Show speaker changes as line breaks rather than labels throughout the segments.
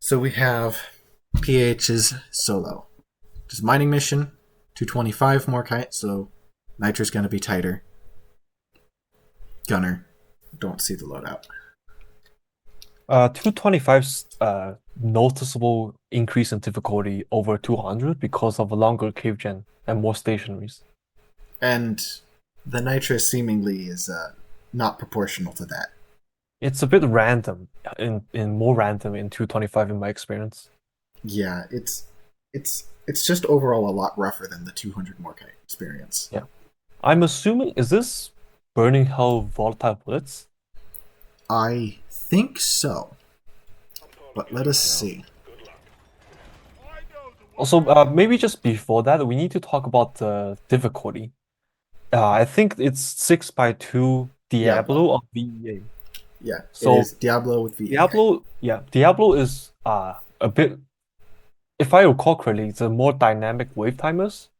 So we have pH's Solo. Just mining mission, 225 more kite, so nitro's gonna be tighter. Gunner, don't see the loadout.
225's noticeable increase in difficulty over 200 because of a longer cave gen and more stationaries.
And the nitro seemingly is not proportional to that.
It's a bit random, in more random in 225 in my experience.
Yeah, it's just overall a lot rougher than the 200 more kite experience.
Yeah. I'm assuming, is this Burning Hell volatile bullets?
I think so. But let us see.
Also, maybe just before that, we need to talk about the difficulty. I think it's 6x2 Diablo of VEA.
Yeah,
so
it is Diablo with VEA.
Diablo is a bit, if I recall correctly, it's a more dynamic wave timers.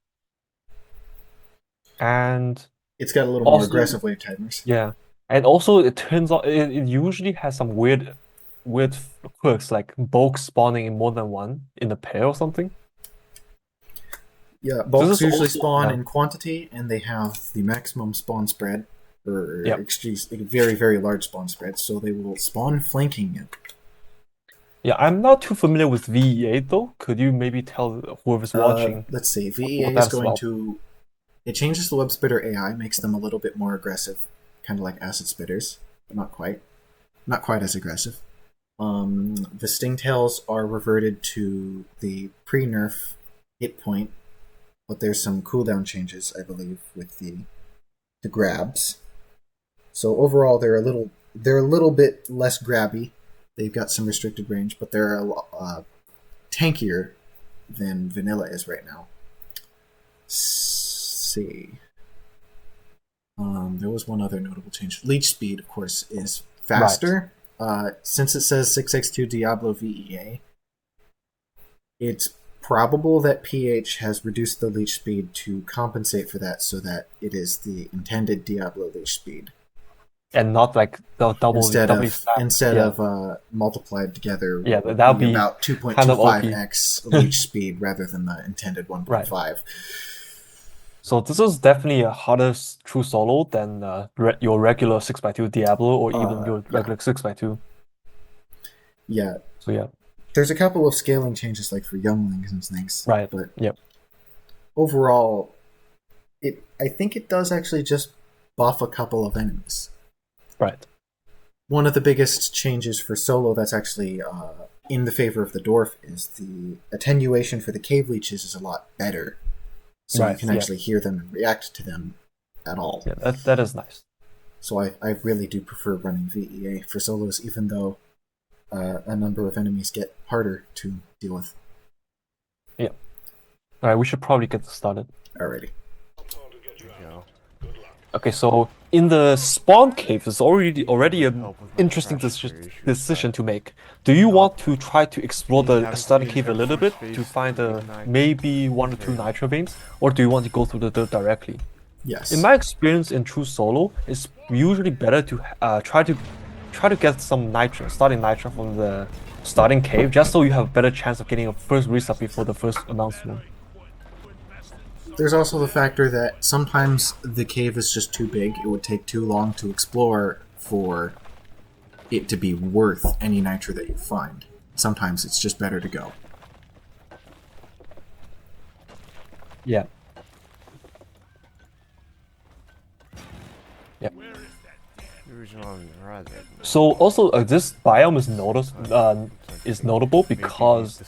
And
it's got a little more aggressive wave timers.
Yeah. And also it turns out it usually has some weird quirks like bulk spawning in more than one in a pair or something.
Yeah, bulks usually spawn in quantity, and they have the maximum spawn spread, or excuse, very, very large spawn spread, so they will spawn flanking you.
Yeah, I'm not too familiar with VEA though. Could you maybe tell whoever's watching?
Let's see. VEA is going to... It changes the web spitter AI, makes them a little bit more aggressive, kind of like acid spitters, but not quite. Not quite as aggressive. The stingtails are reverted to the pre-nerf hit point, but there's some cooldown changes, I believe, with the grabs. So overall, they're a little bit less grabby. They've got some restricted range, but they're a lot tankier than vanilla is right now. See. There was one other notable change. Leech speed, of course, is faster. Right. Since it says 6x2 Diablo VEA, it's probable that pH has reduced the leech speed to compensate for that, so that it is the intended Diablo leech speed,
and not like the double
instead of multiplied together.
Yeah, that would be
about 2.25x leech speed rather than the intended 1.5.
Right. So this is definitely a harder True Solo than your regular 6x2 Diablo, or even your regular 6x2.
Yeah.
So yeah.
There's a couple of scaling changes, like for younglings and things.
Right.
But
yep.
Overall, I think it does actually just buff a couple of enemies.
Right.
One of the biggest changes for Solo that's actually in the favor of the dwarf is the attenuation for the cave leeches is a lot better. So you can actually hear them and react to them at all.
Yeah, that is nice.
So I really do prefer running VEA for solos, even though a number of enemies get harder to deal with.
Yeah. Alright, we should probably get this started.
Alrighty.
Okay, so in the spawn cave, it's already an interesting decision to make. Do you want to try to explore the starting cave a little bit to find maybe 1 or 2 nitro veins, or do you want to go through the dirt directly?
Yes.
In my experience in True Solo, it's usually better to try to get some starting nitro from the starting cave, just so you have a better chance of getting a first reset before the first announcement.
There's also the factor that sometimes the cave is just too big. It would take too long to explore for it to be worth any nitro that you find. Sometimes it's just better to go.
Yeah. Yeah. So also this biome is notable because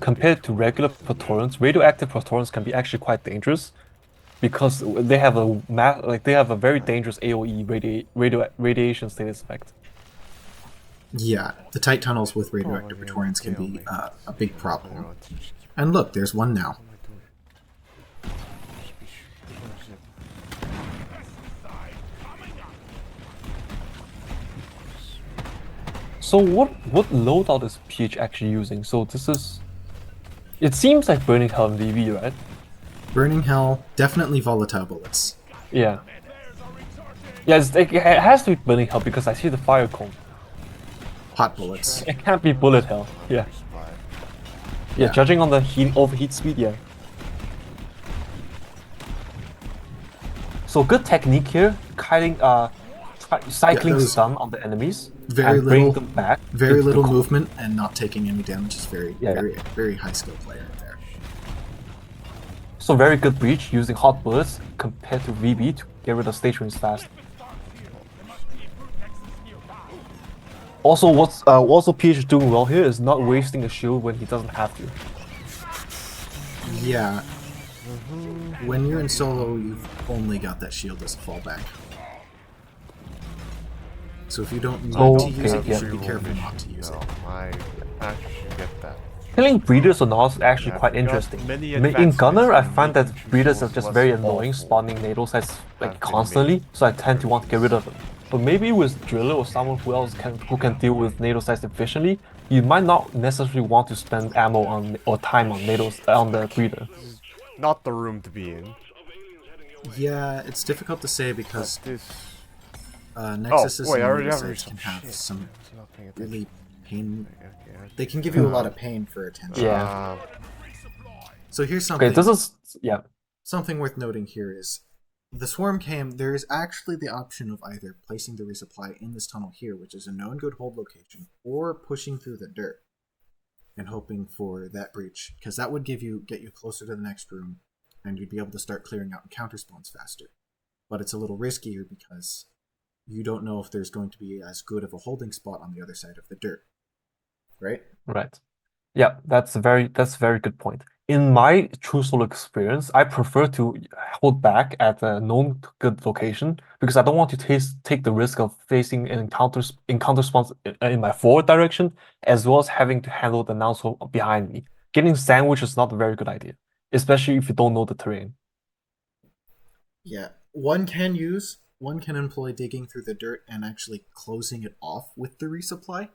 compared to regular Praetorians, radioactive Praetorians can be actually quite dangerous because they have a very dangerous AOE radiation status effect.
Yeah, the tight tunnels with radioactive Praetorians can be a big problem. And look, there's one now.
So what loadout is pH actually using? So this is... It seems like Burning Hell in VV, right?
Burning Hell, definitely volatile bullets.
Yeah. Yeah, it has to be Burning Hell because I see the fire cone.
hot bullets.
It can't be bullet hell. Yeah. Yeah, judging on the overheat speed, yeah. So good technique here, cycling stun on the enemies and bring them back.
Very little movement and not taking any damage is very high skill play right there.
So very good breach using hot bullets compared to VB to get rid of stations fast. Also, also pH is doing well here is not wasting a shield when he doesn't have to.
Yeah. When you're in solo, you've only got that shield as a fallback. So if you don't need to use it, you should be careful not to use it.
I actually get that.
Killing breeders or not is actually quite interesting. In Gunner, I find that breeders are just very annoying, spawning NATO sites like constantly, so I tend to want to get rid of them. But maybe with Driller or someone who can deal with NATO sites efficiently, you might not necessarily want to spend ammo on or time on on the breeder.
Not the room to be in.
Yeah, it's difficult to say because Nexuses and NATO sites can have some really pain. They can give you a lot of pain for attention.
Yeah.
So here's something.
Okay, this is
something worth noting here is the swarm came. There is actually the option of either placing the resupply in this tunnel here, which is a known good hold location, or pushing through the dirt and hoping for that breach, because that would get you closer to the next room, and you'd be able to start clearing out encounter spawns faster. But it's a little riskier because you don't know if there's going to be as good of a holding spot on the other side of the dirt. Right?
Right. Yeah, that's a very good point. In my True Solo experience, I prefer to hold back at a known good location because I don't want to take the risk of facing an encounter spawns in my forward direction, as well as having to handle the announcement behind me. Getting sandwiched is not a very good idea, especially if you don't know the terrain.
Yeah, one can employ digging through the dirt and actually closing it off with the resupply.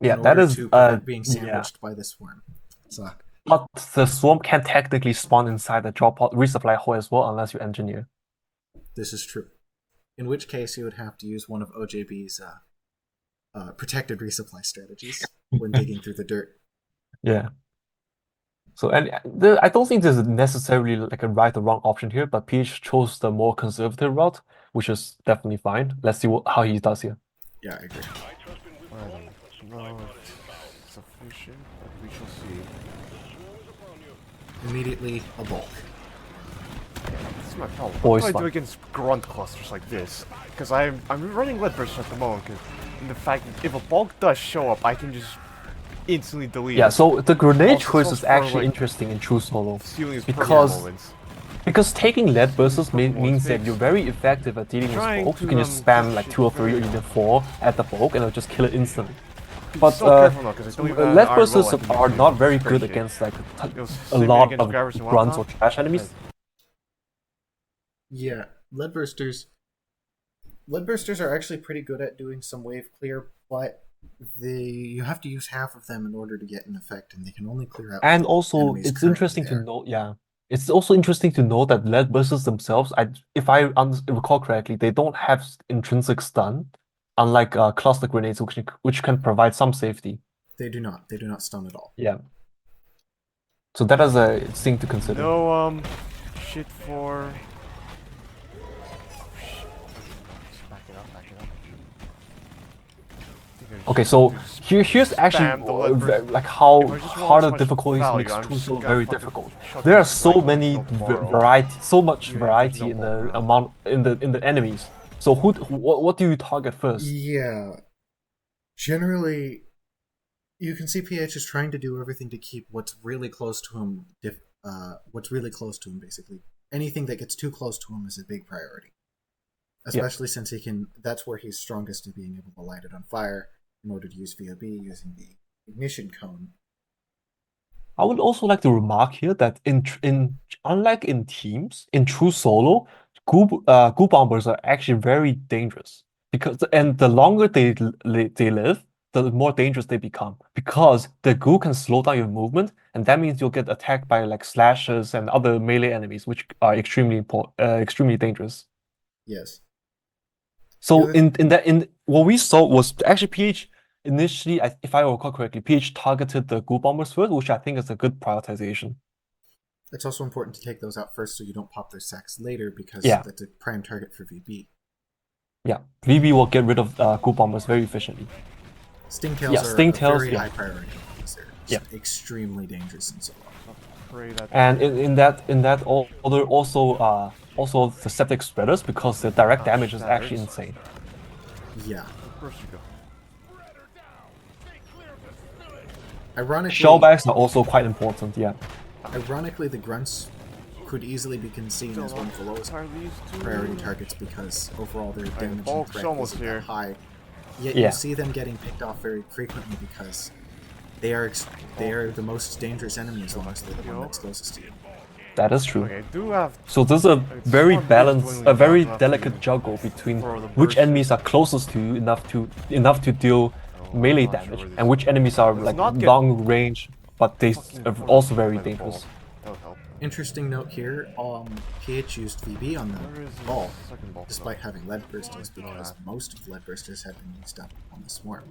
Yeah, that is
to prevent being sandwiched by the swarm. So.
But the swarm can technically spawn inside the drop pod resupply hole as well, unless you engineer.
This is true. In which case, you would have to use one of OJB's protected resupply strategies when digging through the dirt.
Yeah. So, and I don't think there's necessarily like a right or wrong option here, but PH chose the more conservative route, which is definitely fine. Let's see how he does here.
Yeah, I agree.
No, it's sufficient, but we shall see.
Immediately a bulk.
This is my problem. What do I do against grunt clusters like this? Because I'm running lead burst at the moment, and the fact that if a bulk does show up, I can just instantly delete it.
Yeah, so the grenade choice is actually interesting in True Solo because taking lead bursts means that you're very effective at dealing with bulk. You can just spam like 2 or 3 or even 4 at the bulk and it'll just kill it instantly. But lead bursts are not very good against like a lot of grunts or trash enemies.
Yeah, lead bursters are actually pretty good at doing some wave clear, but you have to use half of them in order to get an effect, and they can only clear out.
And also, it's interesting to know. Yeah, it's also interesting to know that lead bursters themselves, if I recall correctly, they don't have intrinsic stun, unlike cluster grenades, which can provide some safety.
They do not. They do not stun at all.
Yeah. So that is a thing to consider.
No shit for.
Okay, so here's actually like how harder difficulties makes True Solo very difficult. There are so many much variety in the amount in the enemies. So what do you target first?
Yeah, generally, you can see PH is trying to do everything to keep what's really close to him. Basically, anything that gets too close to him is a big priority. Especially since that's where he's strongest in being able to light it on fire in order to use VOB using the ignition cone.
I would also like to remark here that unlike in teams, in True Solo, goo bombers are actually very dangerous and the longer they live, the more dangerous they become because the goo can slow down your movement, and that means you'll get attacked by like slashers and other melee enemies, which are extremely dangerous.
Yes.
So in what we saw was actually PH initially, if I recall correctly, PH targeted the ghoul bombers first, which I think is a good prioritization.
It's also important to take those out first so you don't pop their sacks later, because
Yeah.
that's a prime target for VB.
Yeah, VB will get rid of ghoul bombers very efficiently.
Stingtails are a very high priority because they're extremely dangerous in solo.
And in that order, also the septic spreaders, because the direct damage is actually insane.
Yeah.
First you go.
Ironically,
shellbacks are also quite important. Yeah.
Ironically, the grunts could easily be seen as one of the lowest priority targets because overall their damage and threat isn't that high. Yet you see them getting picked off very frequently because they are the most dangerous enemy as long as they're the one that's closest to you.
That is true.
Okay,
so this is a very balanced, a very delicate juggle between which enemies are closest to you enough to deal melee damage, and which enemies are like long range, but they are also very dangerous.
Interesting note here, PH used VB on the ball, despite having lead bursters, because most of the lead bursters had been used up on the swarm.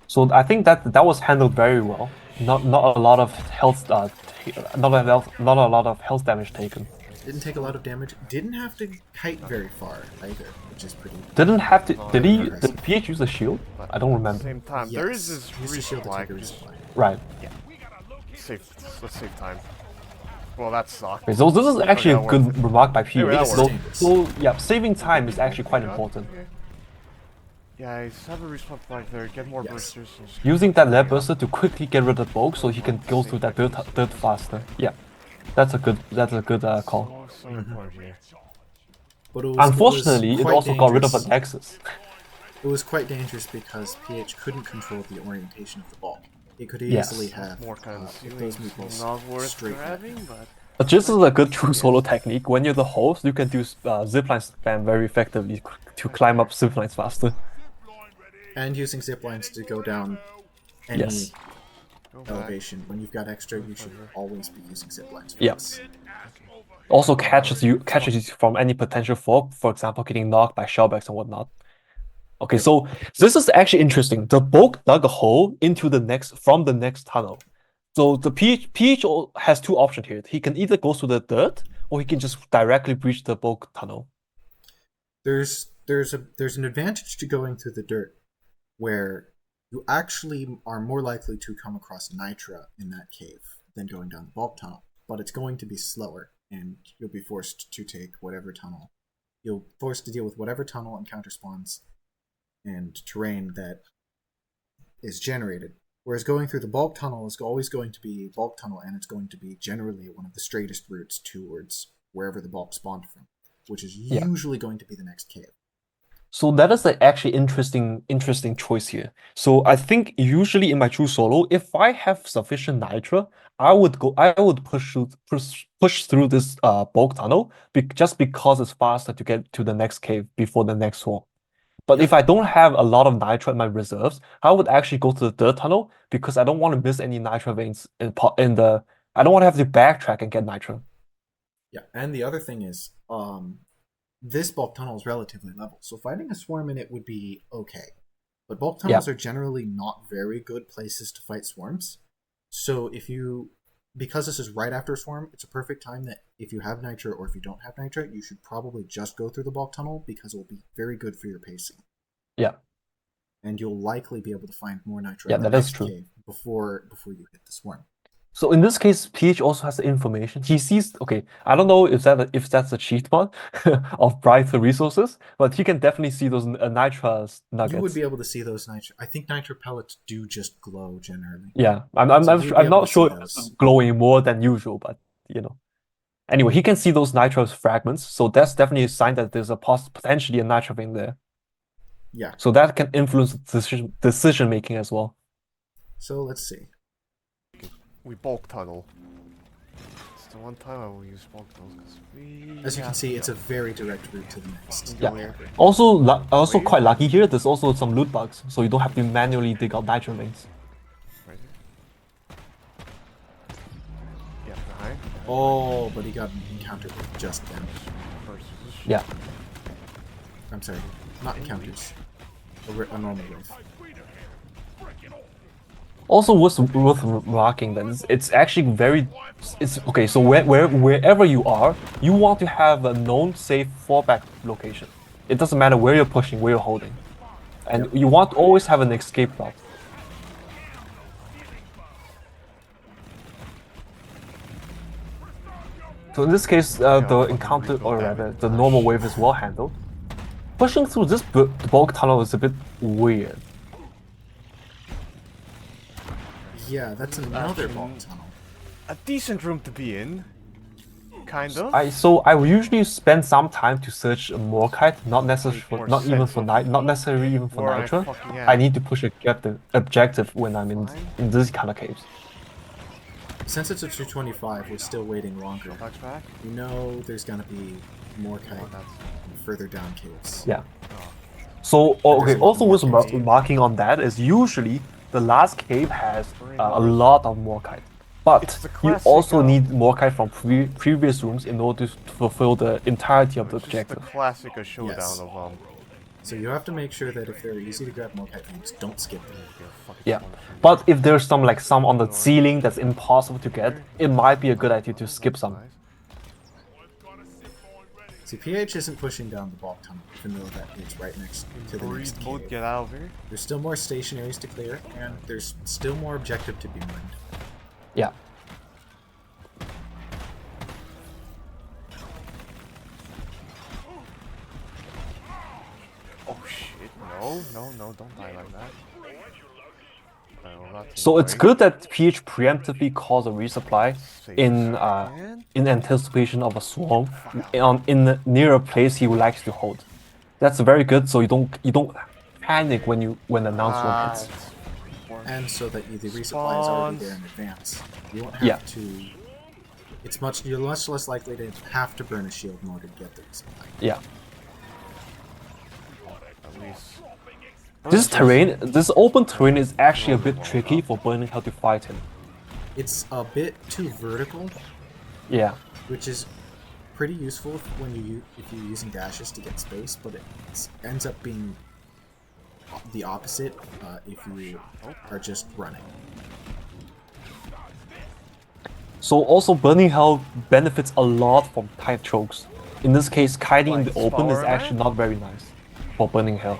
So I think that was handled very well. Not a lot of health, not a lot of health damage taken.
Didn't take a lot of damage. Didn't have to kite very far either, which is pretty.
Didn't have to. Did PH use a shield? I don't remember.
Same time, there is this resupply.
Right.
Yeah. Let's save time. Well, that sucks.
Okay, so this is actually a good remark by PH. So yeah, saving time is actually quite important.
Yeah, I have a respawn flag there. Get more boosters.
Using that lead burster to quickly get rid of the bulk, so he can go through that dirt faster. Yeah, that's a good call. Unfortunately, it also got rid of a nexus.
It was quite dangerous because PH couldn't control the orientation of the bulk. He could easily have those meatballs straight grabbing,
but this is a good true solo technique. When you're the host, you can do zipline spam very effectively to climb up ziplines faster.
And using ziplines to go down any elevation. When you've got extra, you should always be using ziplines for this.
Also catches you from any potential fall, for example, getting knocked by shellbacks and whatnot. Okay, so this is actually interesting. The bulk dug a hole into from the next tunnel. So the PH has two options here. He can either go through the dirt, or he can just directly breach the bulk tunnel.
There's an advantage to going through the dirt, where you actually are more likely to come across Nitra in that cave than going down the bulk tunnel. But it's going to be slower, and you'll be forced to take whatever tunnel. You'll be forced to deal with whatever tunnel and counter spawns and terrain that is generated. Whereas going through the bulk tunnel is always going to be bulk tunnel, and it's going to be generally one of the straightest routes towards wherever the bulk spawned from, which is usually going to be the next cave.
So that is an actually interesting choice here. So I think usually in my true solo, if I have sufficient nitra, I would push through this bulk tunnel just because it's faster to get to the next cave before the next swarm. But if I don't have a lot of nitra in my reserves, I would actually go to the dirt tunnel because I don't want to miss any nitra veins I don't want to have to backtrack and get nitra.
Yeah, and the other thing is, this bulk tunnel is relatively level, so fighting a swarm in it would be okay. But bulk tunnels are generally not very good places to fight swarms. So because this is right after a swarm, it's a perfect time that if you have nitra or if you don't have nitra, you should probably just go through the bulk tunnel because it will be very good for your pacing.
Yeah. And
you'll likely be able to find more nitra
in the next cave
before you hit the swarm.
So in this case, PH also has the information. He sees, okay, I don't know if that's a cheat mod of brighter resources, but he can definitely see those nitra nuggets.
You would be able to see those nitra. I think nitra pellets do just glow generally.
Yeah, I'm not sure if it's glowing more than usual, but you know. Anyway, he can see those nitra fragments, so that's definitely a sign that there's potentially a nitra vein there.
Yeah.
So that can influence decision making as well.
So let's see.
We bulk tunnel. It's the one time I will use bulk tunnels because
as you can see, it's a very direct route to the next.
Yeah. Also quite lucky here. There's also some loot bugs, so you don't have to manually dig out nitra veins.
Yeah, behind.
Oh, but he got encountered with just damage.
Yeah.
I'm sorry, not encounters. A normal wave.
Also, what's worth remarking that it's actually very, it's okay. So wherever you are, you want to have a known safe fallback location. It doesn't matter where you're pushing, where you're holding, and you want to always have an escape route. So in this case, the encounter, or rather, the normal wave is well handled. Pushing through this bulk tunnel is a bit weird.
Yeah, that's another bulk tunnel.
A decent room to be in. Kind of.
I will usually spend some time to search a Morkite, not necessarily not necessarily even for Nitra. I need to push the objective when I'm in these kind of caves.
Since it's a 225, we're still waiting longer. You know there's gonna be Morkite further down caves.
Yeah. So okay. Also, what's remarking on that is usually the last cave has a lot of Morkite. But you also need Morkite from previous rooms in order to fulfill the entirety of the objective.
It's the classic showdown of them.
So you have to make sure that if they're easy to grab Morkite frames, don't skip them.
Yeah, but if there's some on the ceiling that's impossible to get, it might be a good idea to skip some.
See, PH isn't pushing down the bulk tunnel, even though that is right next to the next cave.
Get out of here.
There's still more stationaries to clear, and there's still more objective to be mined.
Yeah.
Oh shit, no, don't die like that.
So it's good that PH preemptively calls a resupply in anticipation of a swarm near a place he would like to hold. That's very good, so you don't panic when the announcement hits.
And so that the resupply is already there in advance. You won't have to. You're much less likely to have to burn a shield in order to get the resupply.
Yeah.
At least.
This open terrain is actually a bit tricky for Burning Hell to fight him.
It's a bit too vertical.
Yeah.
Which is pretty useful if you're using dashes to get space, but it ends up being the opposite if you are just running.
So also Burning Hell benefits a lot from tight chokes. In this case, kiting in the open is actually not very nice for Burning Hell.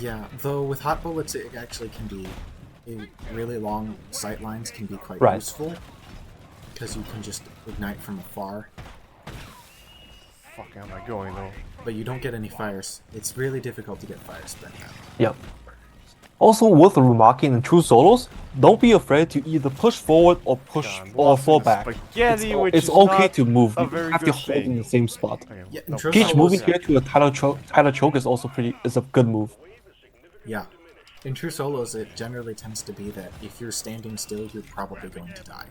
Yeah, though with hot bullets it actually can be really long sight lines can be quite useful because you can just ignite from afar.
Fuck am I going though?
But you don't get any fires. It's really difficult to get fire spread out.
Yep. Also worth remarking in True Solos, don't be afraid to either push forward or fall back. It's okay to move. You have to hold in the same spot. PH moving here to a tighter choke is also a good move.
Yeah. In True Solos, it generally tends to be that if you're standing still, you're probably going to die.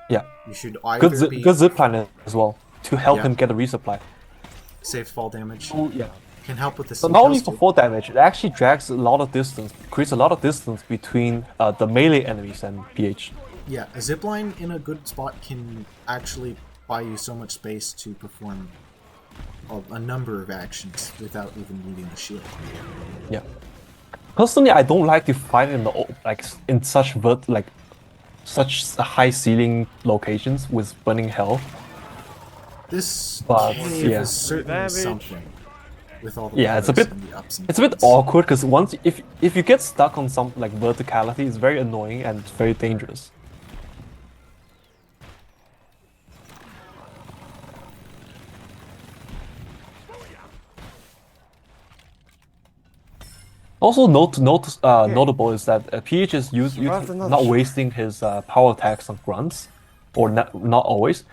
Yeah.
You should either
good zipline as well to help him get a resupply.
Saves fall damage.
Oh, yeah.
Can help with the.
But not only for fall damage, it actually drags a lot of distance, creates a lot of distance between the melee enemies and PH.
Yeah, a zipline in a good spot can actually buy you so much space to perform a number of actions without even needing the shield.
Yeah. Personally, I don't like to fight in such high ceiling locations with Burning Hell.
This cave is certainly something. With all the
it's a bit awkward because if you get stuck on some verticality, it's very annoying and it's very dangerous. Also notable is that PH is not wasting his power attacks on grunts, or not always.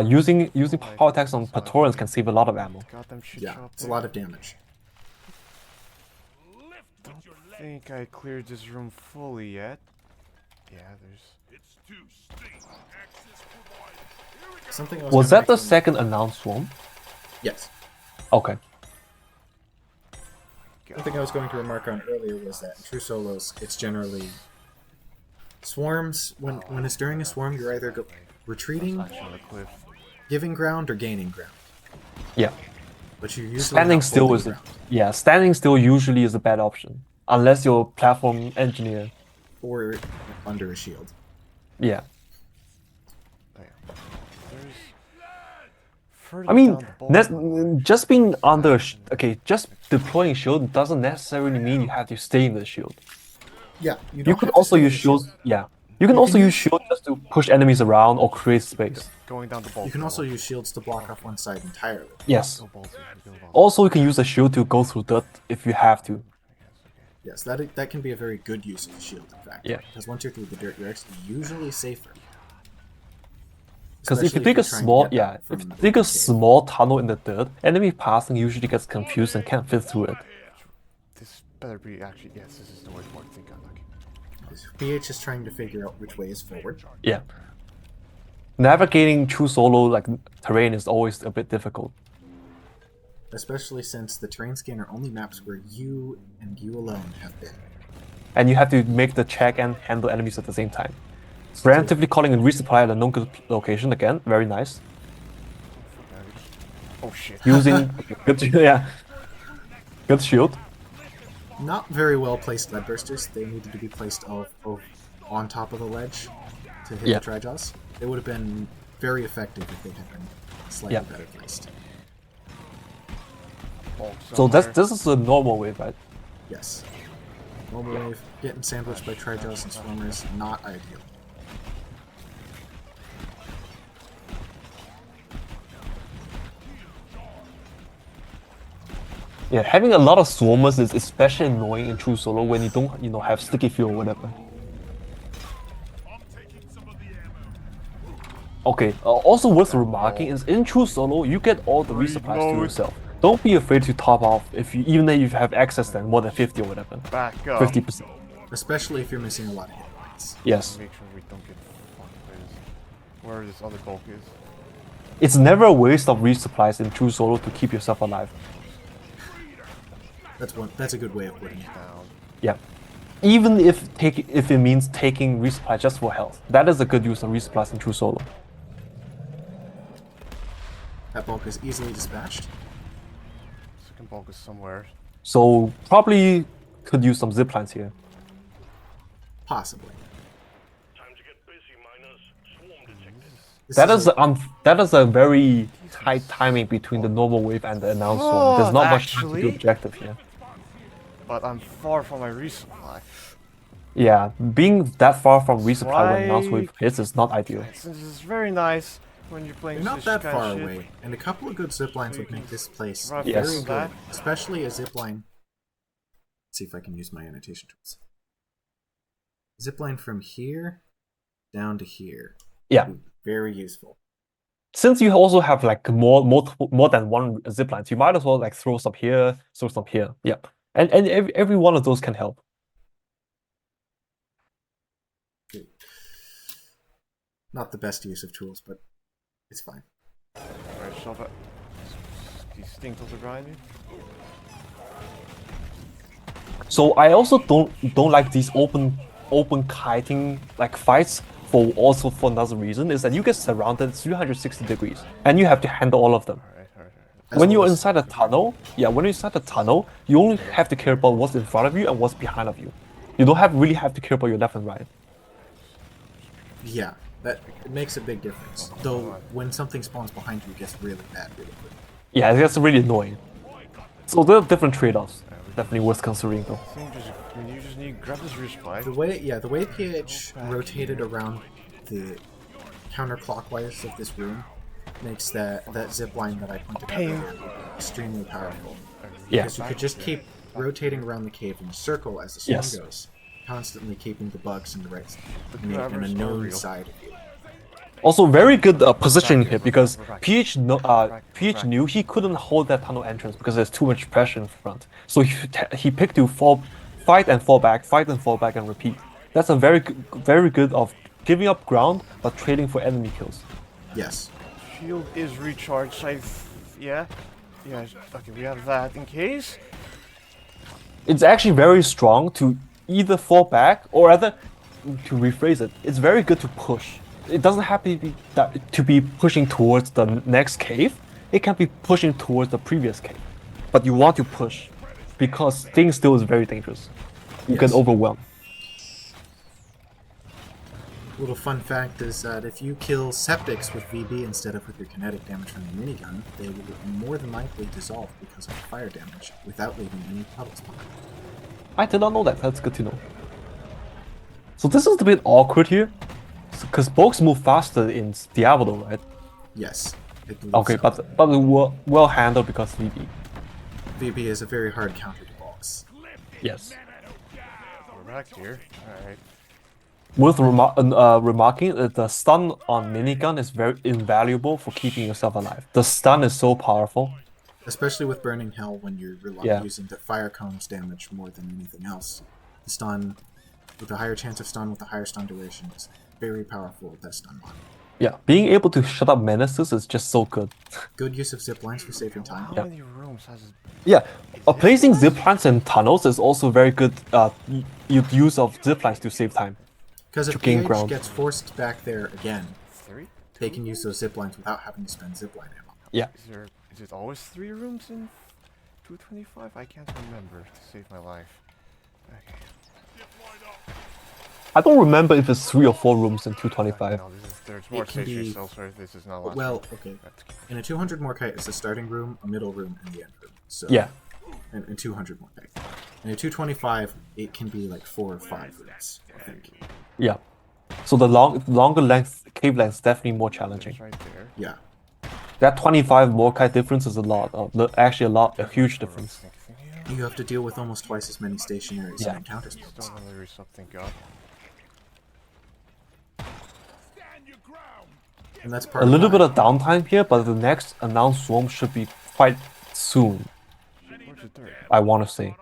Using power attacks on Praetorians can save a lot of ammo.
Yeah, it's a lot of damage.
Don't think I cleared this room fully yet. Yeah, there's.
Something else.
Was that the second announced swarm?
Yes.
Okay.
One thing I was going to remark on earlier was that in True Solos, it's generally swarms. When it's during a swarm, you're either retreating, giving ground, or gaining ground.
Yeah.
But you usually
standing
not
still
holding
is
ground.
yeah, standing still usually is a bad option unless you're a platform engineer.
Or under a shield.
Yeah.
Further
I mean,
down the ball.
just being under okay, just deploying shield doesn't necessarily mean you have to stay in the shield.
Yeah,
You could also use shields. Yeah, you can also use shield just to push enemies around or create space.
Going down the ball.
You can also use shields to block off one side entirely.
Yes. Also, you can use a shield to go through dirt if you have to.
Yes, that can be a very good use of a shield, in fact.
Yeah.
Because once you're through the dirt, you're actually usually safer.
Because if you dig a small, small tunnel in the dirt, enemy passing usually gets confused and can't fit through it.
This better be actually, yes, this is the waypoint. I think I'm lucky.
PH is trying to figure out which way is forward.
Yeah. Navigating True Solo like terrain is always a bit difficult.
Especially since the terrain scanner only maps where you and you alone have been.
And you have to make the check and handle enemies at the same time. Preemptively calling in resupply at a known location again, very nice.
Oh shit.
Using good, good shield.
Not very well placed lead bursters. They needed to be placed on top of the ledge to hit the Trijaws. They would have been very effective if they had been slightly better placed.
So this is a normal wave, right?
Yes. Normal wave, getting sandwiched by Trijaws and Swarmers, not ideal.
Yeah, having a lot of swarmers is especially annoying in True Solo when you don't, have sticky fuel or whatever. Okay, also worth remarking is in True Solo, you get all the resupplies to yourself. Don't be afraid to top off even if you have access then more than 50 or whatever.
Back up.
50%.
Especially if you're missing a lot of hit points.
Yes.
Make sure we don't get fucked with where this other bulk is.
It's never a waste of resupplies in True Solo to keep yourself alive.
That's a good way of putting it.
Yeah. Even if it means taking resupply just for health. That is a good use of resupplies in True Solo.
That bulk is easily dispatched.
Second bulk is somewhere.
So probably could use some ziplines here.
Possibly.
That is a very tight timing between the normal wave and the announced one. There's not much time to do objective here.
But I'm far from my resupply.
Yeah, being that far from resupply when announced wave hits is not ideal.
This is very nice when you're playing.
You're not that far away, and a couple of good ziplines would make this place very good. Especially a zipline. Let's see if I can use my annotation tools. Zipline from here down to here.
Yeah.
Very useful.
Since you also have like more than one ziplines, you might as well like throw some here, throw some here. Yep. And every one of those can help.
Not the best use of tools, but it's fine.
Alright, shove it. These stinkles are grinding.
So I also don't like these open kiting like fights for another reason is that you get surrounded 360 degrees and you have to handle all of them. When you're inside a tunnel, when you're inside a tunnel, you only have to care about what's in front of you and what's behind of you. You don't really have to care about your left and right.
Yeah, it makes a big difference. Though when something spawns behind you, it gets really bad really quick.
Yeah, it gets really annoying. So there are different trade-offs. Definitely worth considering though.
You just need to grab this resupply.
The way pH rotated around the counterclockwise of this room makes that zipline that I pointed out extremely powerful.
Yeah.
Because you could just keep rotating around the cave in a circle as the sun goes, constantly keeping the bugs in the right side, in a known side of you.
Also, very good positioning here because PH knew he couldn't hold that tunnel entrance because there's too much pressure in front. So he picked to fight and fall back, and repeat. That's a very good of giving up ground but trading for enemy kills.
Yes.
Shield is recharged. Yeah. Okay, we have that in case.
It's actually very strong to either fall back or rather, to rephrase it, it's very good to push. It doesn't have to be pushing towards the next cave. it can be pushing towards the previous cave. But you want to push, because Sting still is very dangerous. You can overwhelm.
Little fun fact is that if you kill septics with VB instead of with your kinetic damage from the minigun, they will more than likely dissolve because of fire damage without leaving any puddles behind.
I did not know that. That's good to know. So this is a bit awkward here, because bugs move faster in Diablo, right?
Yes.
Okay,
so.
but well handled because VB.
VB is a very hard counter to bugs.
Yes.
We're back here. Alright.
Worth remarking that the stun on minigun is very invaluable for keeping yourself alive. The stun is so powerful.
Especially with Burning Hell when you're using the fire cones damage more than anything else. The stun, with a higher chance of stun with a higher stun duration, is very powerful with that stun mod.
Yeah, being able to shut up menaces is just so good.
Good use of ziplines for saving time.
How many rooms has it?
Yeah, placing ziplines in tunnels is also very good use of ziplines to save time.
Because if PH gets forced back there again, they can use those ziplines without having to spend zipline ammo.
Yeah.
Is it always 3 rooms in 225? I can't remember to save my life. Okay.
I don't remember if it's 3 or 4 rooms in 225.
No, there's more stationary cells, so this is not last.
Well, okay. In a 200 Morkite, it's a starting room, a middle room, and the end room. So
yeah.
And 200 Morkite. In a 225, it can be like 4 or 5 rooms, I think.
Yeah. So the longer length cave length is definitely more challenging.
Right there.
Yeah.
That 25 Morkite difference is actually a huge difference.
You have to deal with almost twice as many stationaries and encounter spots. And that's part
a little bit of downtime here, but the next announced swarm should be quite soon. I want to say.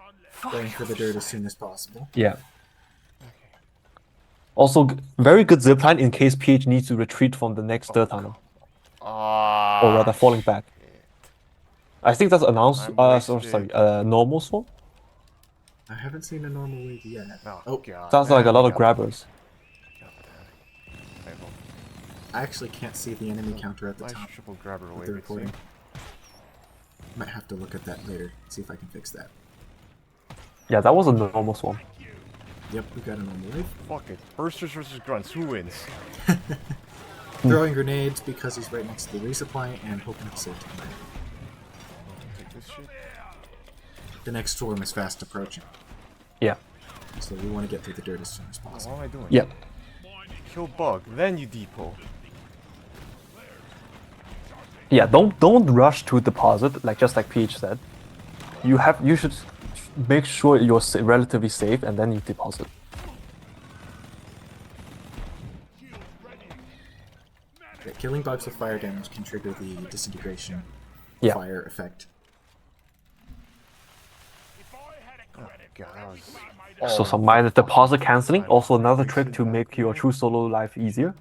Going for the dirt as soon as possible.
Yeah. Also, very good zipline in case PH needs to retreat from the next dirt tunnel. Or rather, falling back. I think that's announced. Normal swarm?
I haven't seen a normal wave yet.
Oh, God.
Sounds like a lot of grabbers.
I actually can't see the enemy counter at the top of the recording. Might have to look at that later, see if I can fix that.
Yeah, that was a normal swarm.
Yep, we got a normal wave.
Fuck it. Bursters versus grunts, who wins?
Throwing grenades because he's right next to the resupply and hoping to save time. The next swarm is fast approaching.
Yeah.
So we want to get through the dirt as soon as possible.
What am I doing?
Yep.
Kill bug, then you depot.
Yeah, don't rush to deposit, just like PH said. You should make sure you're relatively safe and then you deposit.
Yeah, killing bugs with fire damage can trigger the disintegration fire effect.
Oh, God, that
was... So some minor deposit cancelling, also another trick to make your true solo life easier.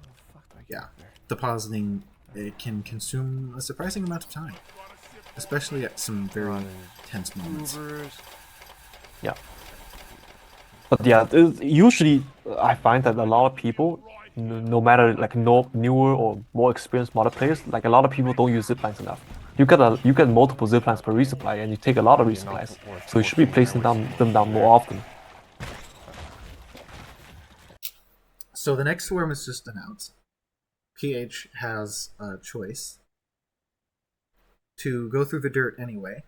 Yeah, depositing it can consume a surprising amount of time, especially at some very tense moments.
Yeah. But yeah, usually I find that a lot of people, no matter newer or more experienced modder players, a lot of people don't use ziplines enough. You get multiple ziplines per resupply, and you take a lot of resupplies, so you should be placing them down more often.
So the next swarm is just announced. PH has a choice to go through the dirt anyway,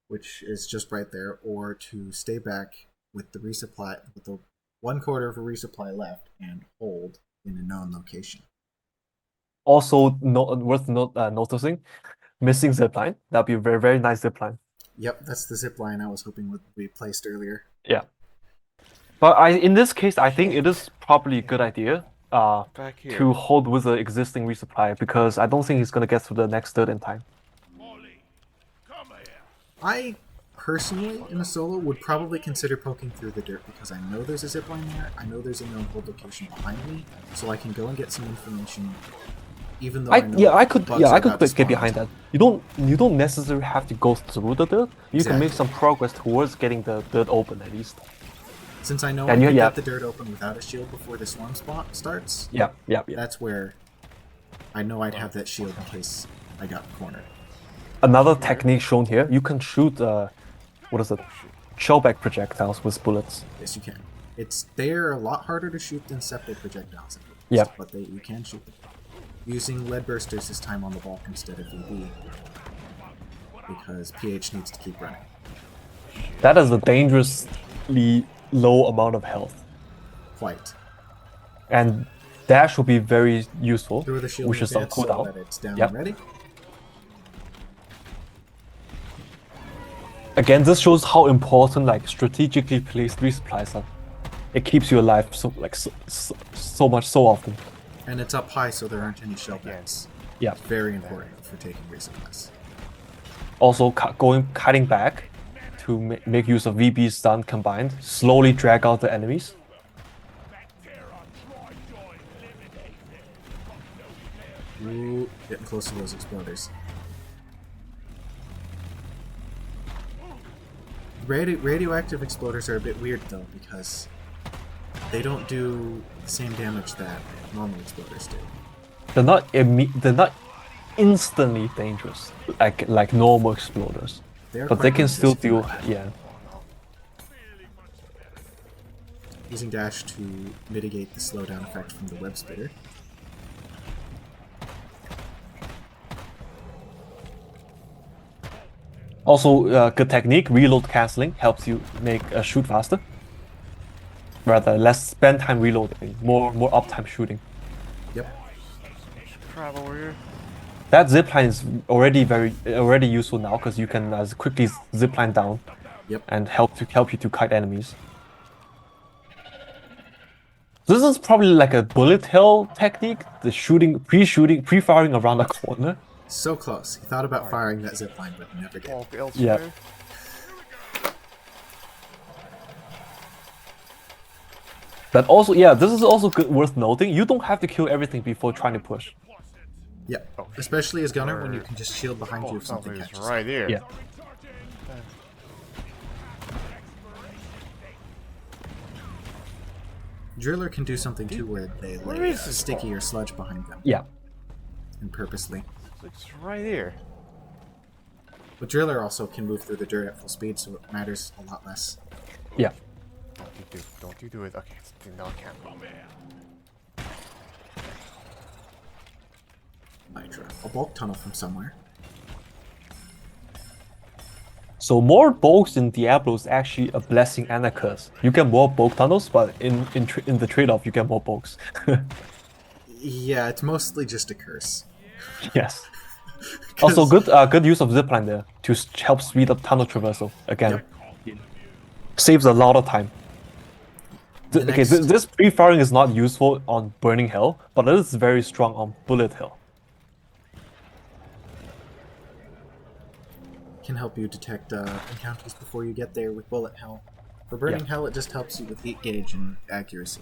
which is just right there, or to stay back with the resupply, with the 1/4 of a resupply left, and hold in a known location.
Also, worth noticing, missing zipline. That'd be a very, very nice zipline.
Yep, that's the zipline I was hoping would be placed earlier.
Yeah. But in this case, I think it is probably a good idea to hold with the existing resupply, because I don't think he's going to get through the next dirt in time.
I personally, in a solo, would probably consider poking through the dirt because I know there's a zipline there, I know there's a known hold location behind me, so I can go and get some information. Even though I could get behind that. You don't necessarily have to go through the dirt. You can make some progress towards getting the dirt open at least. Since I know I can get the dirt open without a shield before the swarm spot starts.
Yeah.
That's where I know I'd have that shield in case I got cornered.
Another technique shown here, you can shoot, what is it? Shellback projectiles with bullets.
Yes, you can. They're a lot harder to shoot than septic projectiles,
Yep.
but you can shoot them. Using lead bursters this time on the bulk instead of VB, because pH needs to keep running.
That is a dangerously low amount of health.
Quite.
And dash will be very useful,
Throw the shield
which
in
is on
advance so
cooldown.
that it's down
Yep.
and ready.
Again, this shows how important like strategically placed resupplies are. It keeps you alive so often.
And it's up high so there aren't any shell backs.
Yeah.
Very important for taking resupplies.
Also, cutting back to make use of VB stun combined, slowly drag out the enemies.
Ooh, getting close to those exploders. Radioactive exploders are a bit weird though, because they don't do the same damage that normal exploders do.
They're not instantly dangerous like normal exploders, but they can still do
Using dash to mitigate the slowdown effect from the web spitter.
Also, good technique, reload cancelling helps you make shoot faster. Rather, less spend time reloading, more uptime shooting.
Yep.
Crap over here.
That zipline is already useful now because you can quickly zipline down.
Yep.
And help you to kite enemies. This is probably like a bullet hell technique, the pre-firing around the corner.
So close. He thought about firing that zipline, but never did.
Yeah. But also, yeah, this is also worth noting. You don't have to kill everything before trying to push.
Yeah, especially as gunner when you can just shield behind you if something catches.
Right here.
Yeah.
Driller can do something too where they lay sticky or sludge behind them.
Yeah.
And purposely.
It's right here.
But Driller also can move through the dirt at full speed, so it matters a lot less.
Yeah.
Don't you do it. Okay, no, I can't.
Nitro. A bulk tunnel from somewhere.
So more bulks in Diablo is actually a blessing and a curse. You get more bulk tunnels, but in the trade-off you get more bulks.
Yeah, it's mostly just a curse.
Yes. Also, good use of zipline there to help speed up tunnel traversal again. Yep. Saves a lot of time. This pre-firing is not useful on Burning Hell, but it is very strong on Bullet Hell.
Can help you detect encounters before you get there with Bullet Hell. For Burning Hell, it just helps you with heat gauge and accuracy.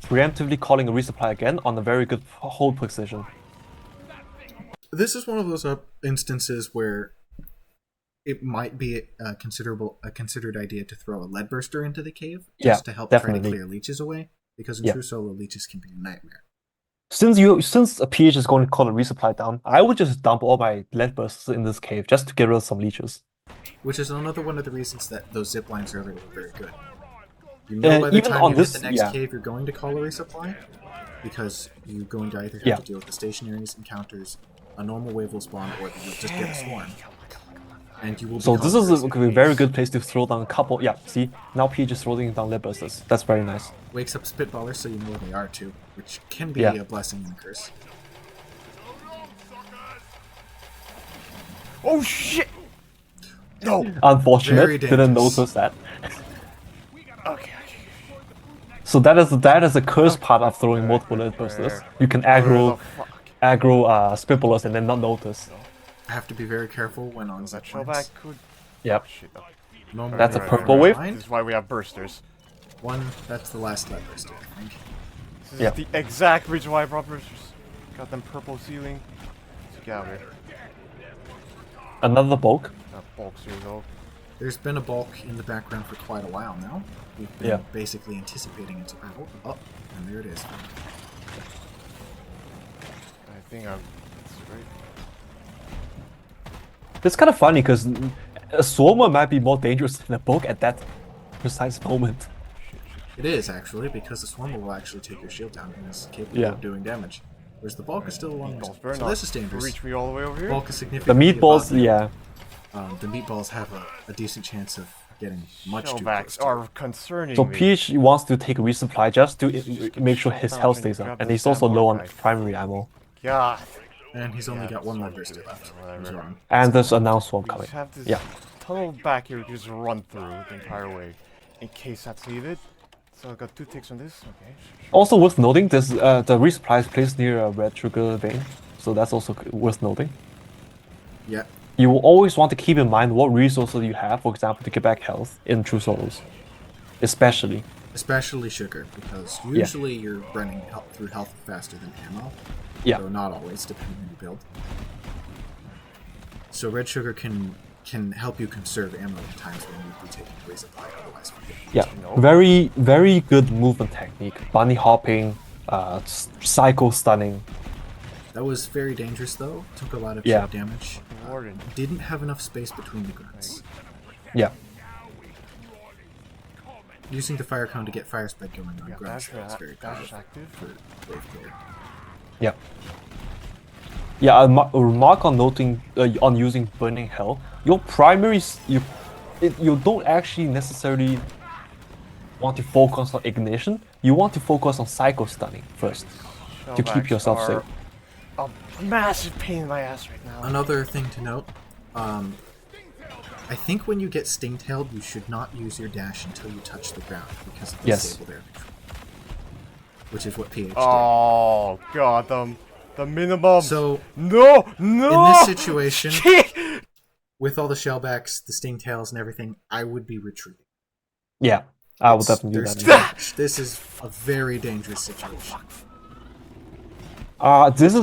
Preemptively calling a resupply again on a very good hold position.
This is one of those instances where it might be a considered idea to throw a lead burster into the cave just to help try to clear leeches away, because in True Solo, leeches can be a nightmare.
Since a pH is going to call a resupply down, I would just dump all my lead bursts in this cave just to get rid of some leeches.
Which is another one of the reasons that those zip lines are very good. You know by the time you hit the next cave, you're going to call a resupply, because you're going to either have to deal with the stationaries, encounters, a normal wave will spawn, or you'll just get a swarm. And you will be
this is a very good place to throw down a couple. Yeah, see, now pH is throwing down lead bursters. That's very nice.
Wakes up spitballers so you know where they are too, which can be a blessing and a curse.
Oh shit! No!
Unfortunate, didn't notice that.
Okay.
So that is a curse part of throwing multiple lead bursters. You can aggro spitballers and then not notice.
I have to be very careful when on
that shellback could.
Yep.
Normal
that's a purple wave.
This is why we have bursters.
That's the last lead burster, I think.
This is the exact reason why I brought bursters. Got them purple ceiling. Let's get out of here.
Another bulk.
Bulk though.
There's been a bulk in the background for quite a while now. We've been basically anticipating its arrival. Oh, and there it is.
think that's great.
It's kind of funny because a Swarmer might be more dangerous than a Bulk at that precise moment.
It is, actually, because the Swarmer will actually take your shield down and is capable of doing damage. Whereas the Bulk is still a long way. So this is dangerous.
Reach me all the way over here?
Bulk is
The
significantly
meatballs,
above you.
yeah.
The meatballs have a decent chance of getting much too close
Shellbacks
to
are
it.
concerning
So
me.
PH wants to take a resupply just to make sure his health stays up. And he's also low on primary ammo.
God.
And he's only got one lead burst left.
And there's a now swarm
We
coming.
just have this
Yeah.
tunnel back here we can just run through the entire way. In case that's needed. So I got 2 ticks on this. Okay.
Also worth noting, this the resupply is placed near a red trigger vein. So that's also worth noting.
Yeah.
You will always want to keep in mind what resources you have, for example, to get back health in True Solos. Especially
sugar, because usually you're running through health faster than ammo.
Yeah.
Though not always, depending on your build. So red sugar can help you conserve ammo at times when you'd be taking a resupply, otherwise
yeah. Very, very good movement technique. Bunny hopping, psycho stunning.
That was very dangerous though. Took a lot of chip damage. Didn't have enough space between the grunts.
Yeah.
Using the fire cone to get fire spread going on grunts is very good for wave clear.
Yeah. Yeah, a remark on noting on using Burning Hell. Your primaries, you don't actually necessarily want to focus on ignition. You want to focus on psycho stunning first to keep yourself safe.
A massive pain in my ass right now.
Another thing to note, I think when you get sting-tailed, you should not use your dash until you touch the ground because of the stable there, which is what pH did.
Oh god, the minimum.
So
no.
In this situation, with all the shellbacks, the stingtails, and everything, I would be retreating.
Yeah, I will definitely do that.
This is a very dangerous situation.
This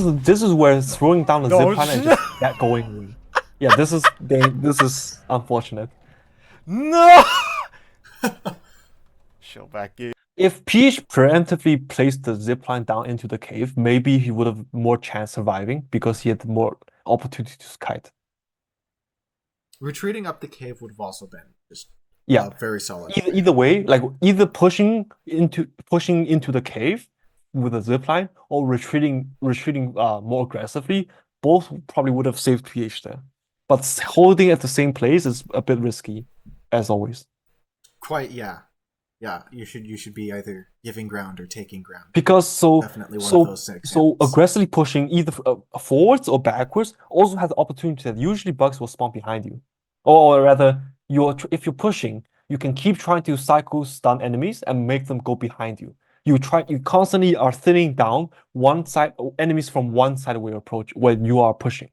is where throwing down the zipline and just get going. Yeah, this is unfortunate.
No. Shellback game.
If PH preemptively placed the zipline down into the cave, maybe he would have more chance surviving because he had more opportunity to kite.
Retreating up the cave would have also been just very solid.
Either way, like either pushing into the cave with a zipline or retreating more aggressively, both probably would have saved PH there. But holding at the same place is a bit risky, as always.
Quite, yeah. Yeah, you should be either giving ground or taking ground.
Because
definitely one of those six.
So aggressively pushing either forwards or backwards also has the opportunity that usually bugs will spawn behind you, or rather, if you're pushing, you can keep trying to psycho stun enemies and make them go behind you. You constantly are thinning down one side enemies from one side of your approach when you are pushing.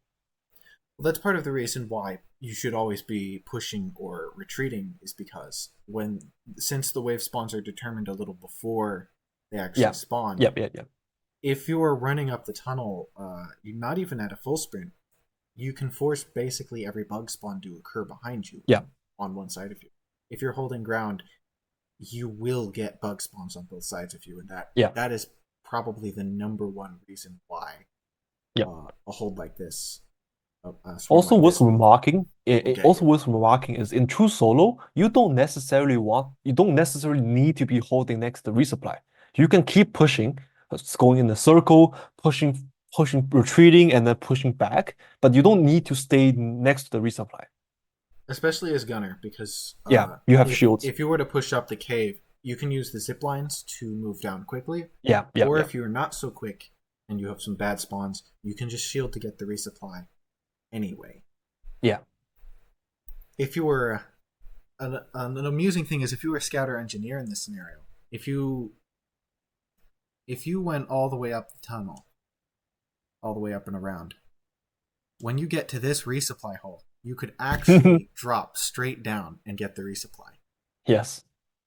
Well, that's part of the reason why you should always be pushing or retreating, is because since the wave spawns are determined a little before they actually spawn. If you are running up the tunnel, you're not even at a full sprint, you can force basically every bug spawn to occur behind you. On one side of you. If you're holding ground, you will get bug spawns on both sides of you, and that is probably the #1 reason why a hold like this.
Also worth remarking is in True Solo, you don't necessarily need to be holding next to the resupply. You can keep pushing, going in a circle, pushing, retreating, and then pushing back, but you don't need to stay next to the resupply.
Especially as gunner, because
you have shields.
If you were to push up the cave, you can use the zip lines to move down quickly. Or if you're not so quick and you have some bad spawns, you can just shield to get the resupply anyway. If you were an amusing thing is if you were a scout or engineer in this scenario, if you went all the way up the tunnel, all the way up and around, when you get to this resupply hole, you could actually drop straight down and get the resupply.
Yes.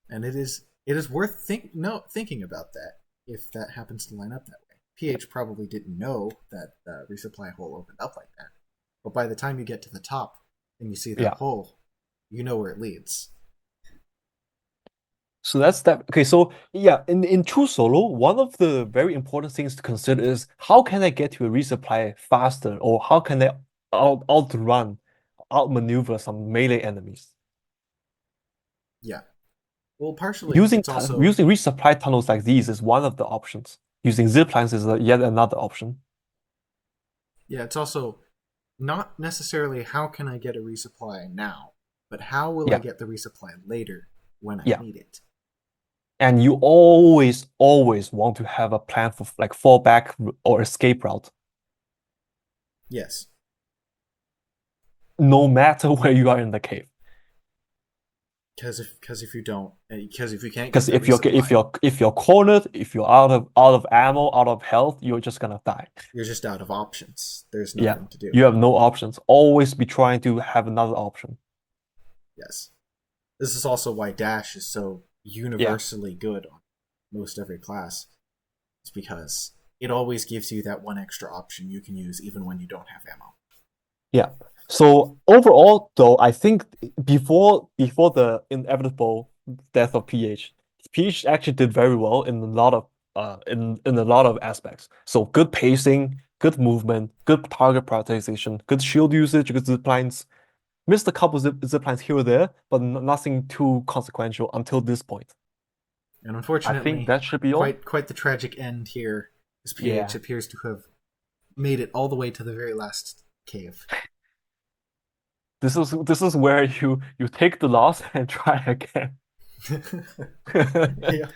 And it is worth thinking about that if that happens to line up that way. PH probably didn't know that the resupply hole opened up like that. But by the time you get to the top and you see that hole, you know where it leads.
So that's that. Okay, so yeah, in True Solo, one of the very important things to consider is how can I get to a resupply faster, or how can I outrun, outmaneuver some melee enemies?
Yeah. Well, partially
Using
it's also
using resupply tunnels like these is one of the options. Using zip lines is yet another option.
yeah, it's also not necessarily how can I get a resupply now, but how will I
Yeah,
get the resupply later when I
yeah.
need it?
And you always want to have a plan for like fallback or escape route,
Yes,
no matter where you are in the cave.
because if you don't, because if you can't get
Because
that resupply,
if you're cornered, if you're out of ammo, out of health, you're just gonna die.
you're just out of options. There's
Yeah,
nothing to do.
you have no options. Always be trying to have another option.
Yes. This is also why Dash is so
Yeah,
universally good on most every class. It's because it always gives you that one extra option you can use even when you don't have ammo.
yeah. So overall, though, I think before the inevitable death of PH actually did very well in a lot of in a lot of aspects. So good pacing, good movement, good target prioritization, good shield usage, good zip lines. Missed a couple zip lines here or there, but nothing too consequential until this point.
And
I think
unfortunately,
that should be all.
quite the tragic end here, as PH
Yeah.
appears to have made it all the way to the very last cave.
This is where you take the loss and try again.
Yeah.